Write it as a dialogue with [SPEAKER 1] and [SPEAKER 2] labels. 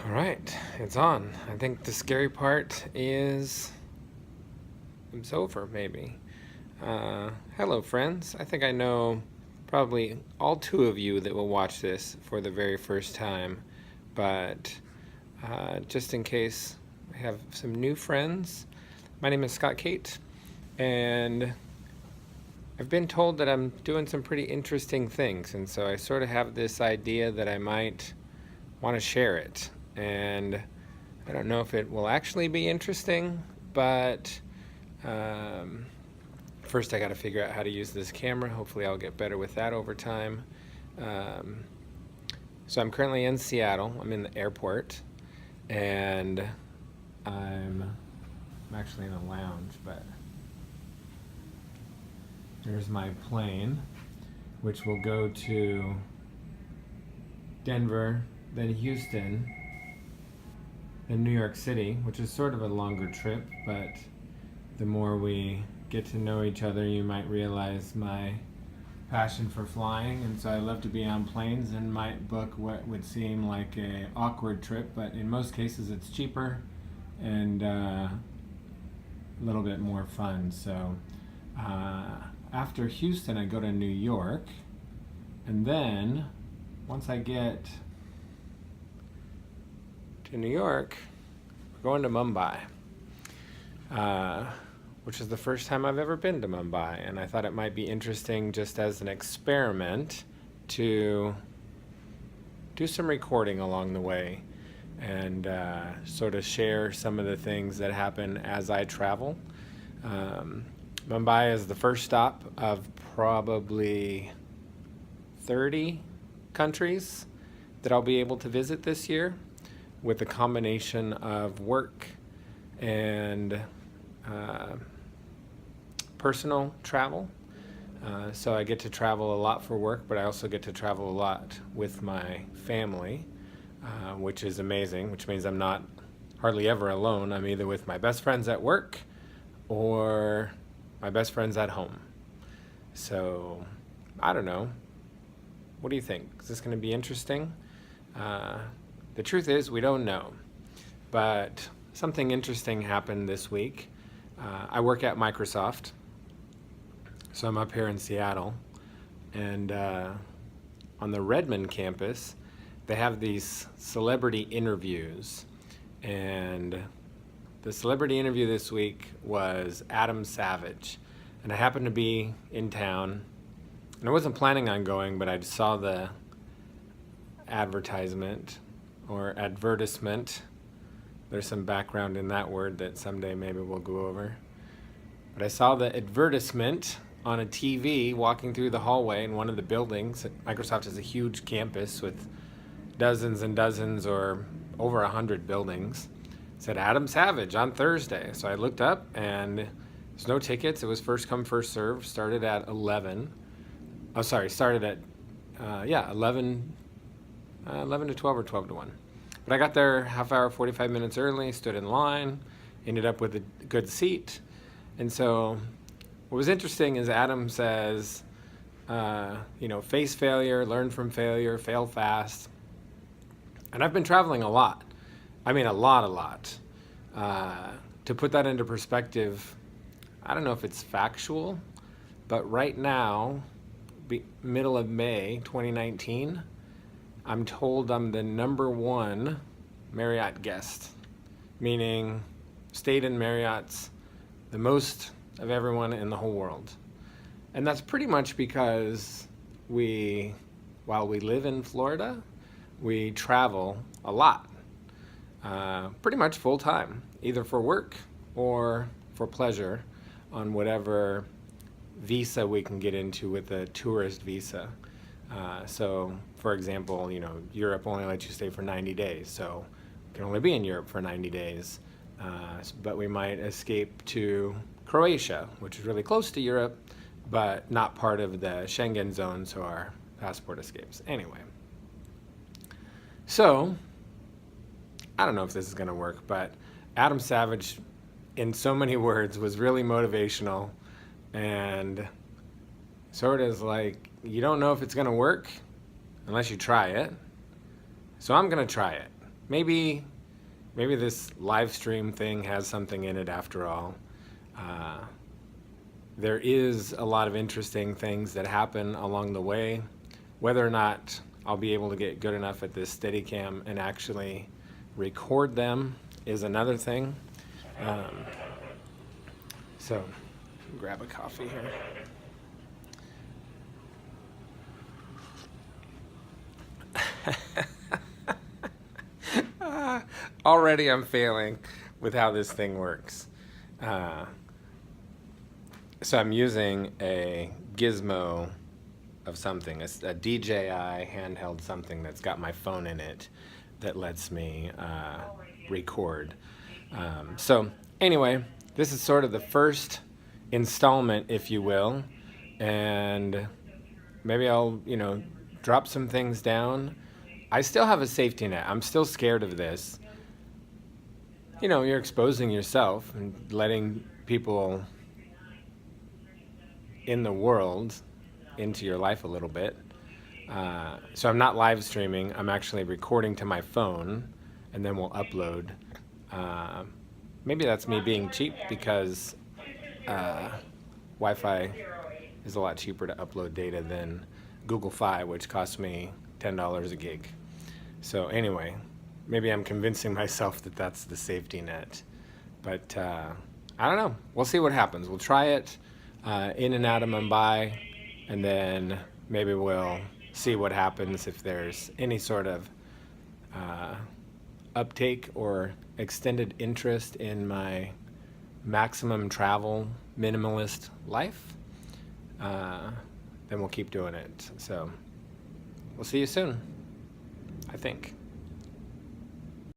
[SPEAKER 1] All right, it's on. I think the scary part is it's over, maybe. Hello, friends. I think I know probably all two of you that will watch this for the very first time, but just in case I have some new friends, my name is Scott Kate, and I've been told that I'm doing some pretty interesting things, and so I sort of have this idea that I might want to share it. And I don't know if it will actually be interesting, but um, first I got to figure out how to use this camera. Hopefully, I'll get better with that over time. Um, so I'm currently in Seattle. I'm in the airport, and I'm actually in a lounge, but there's my plane, which will go to Denver, then Houston, then New York City, which is sort of a longer trip, but the more we get to know each other, you might realize my passion for flying, and so I love to be on planes and might book what would seem like a awkward trip, but in most cases it's cheaper and a little bit more fun. So after Houston, I go to New York, and then once I get to New York, we're going to Mumbai, which is the first time I've ever been to Mumbai, and I thought it might be interesting just as an experiment to do some recording along the way and sort of share some of the things that happen as I travel. Mumbai is the first stop of probably 30 countries that I'll be able to visit this year, with a combination of work and personal travel. So I get to travel a lot for work, but I also get to travel a lot with my family, which is amazing, which means I'm not hardly ever alone. I'm either with my best friends at work or my best friends at home. So I don't know. What do you think? Is this going to be interesting? The truth is, we don't know. But something interesting happened this week. I work at Microsoft, so I'm up here in Seattle. And on the Redmond campus, they have these celebrity interviews. And the celebrity interview this week was Adam Savage. And I happened to be in town. And I wasn't planning on going, but I saw the advertisement or advertisement. There's some background in that word that someday maybe we'll go over. But I saw the advertisement on a TV walking through the hallway in one of the buildings. Microsoft has a huge campus with dozens and dozens or over 100 buildings. It said Adam Savage on Thursday. So I looked up and there's no tickets. It was first come, first serve. Started at 11. Oh, sorry, started at 11 to 12 or 12 to 1. But I got there half hour, 45 minutes early, stood in line, ended up with a good seat. And so what was interesting is Adam says, face failure, learn from failure, fail fast. And I've been traveling a lot. I mean, a lot. To put that into perspective, I don't know if it's factual, but right now, middle of May 2019, I'm told I'm the number one Marriott guest, meaning stayed in Marriott's the most of everyone in the whole world. And that's pretty much because while we live in Florida, we travel a lot, pretty much full time, either for work or for pleasure on whatever visa we can get into with a tourist visa. So, for example, Europe only lets you stay for 90 days, so we can only be in Europe for 90 days. But we might escape to Croatia, which is really close to Europe, but not part of the Schengen zone, so our passport escapes. Anyway, so I don't know if this is going to work, but Adam Savage, in so many words, was really motivational and sort of like, you don't know if it's going to work unless you try it. So I'm going to try it. maybe this live stream thing has something in it after all. There is a lot of interesting things that happen along the way. Whether or not I'll be able to get good enough at this Steadicam and actually record them is another thing. So, grab a coffee here. Already I'm failing with how this thing works. So I'm using a gizmo of something, a DJI handheld something that's got my phone in it that lets me record. So anyway, this is sort of the first installment, if you will, and maybe I'll, drop some things down. I still have a safety net. I'm still scared of this. You're exposing yourself and letting people in the world into your life a little bit. So I'm not live streaming. I'm actually recording to my phone, and then we'll upload. Maybe that's me being cheap because Wi-Fi is a lot cheaper to upload data than Google Fi, which costs me $10 a gig. So anyway, maybe I'm convincing myself that that's the safety net. But I don't know. We'll see what happens. We'll try it in and out of Mumbai, and then maybe we'll see what happens if there's any sort of uptake or extended interest in my maximum travel minimalist life. Then we'll keep doing it. So we'll see you soon, I think.